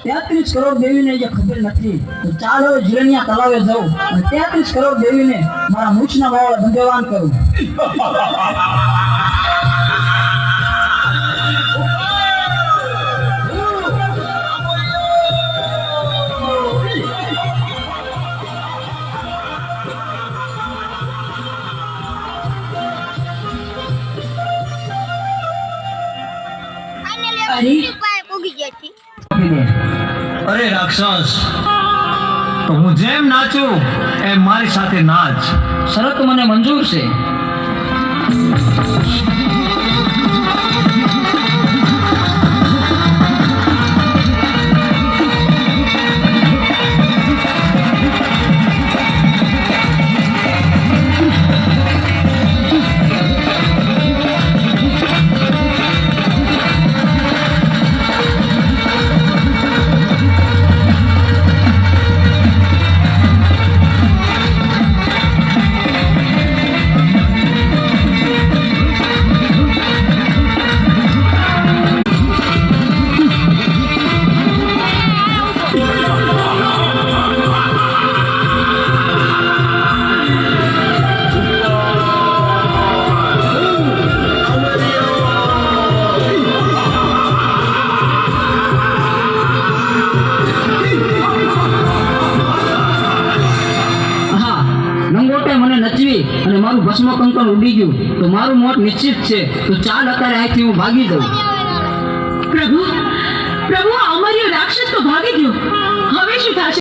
33 કરોડ દેવીને જે ખબર નથી તો ચાલ હવે જીરણિયા તળાવે જાઉં અને 33 કરોડ દેવીને મારા મૂછના વાવડા બંધેવાન કરું. અરે રાક્ષસ, તો હું જેમ નાચું એમ મારી સાથે નાચ. શરત મને મંજૂર છે. લંગોટે મને નચવી અને મારું ભસ્મ કંકણ ઉડી ગયું તો મારું મોત નિશ્ચિત છે. તો ચાલ અત્યારે અહીંથી હું ભાગી જાઉં. પ્રભુ પ્રભુ, અમારી રાક્ષસ તો ભાગી ગયો. હવે શું થશે?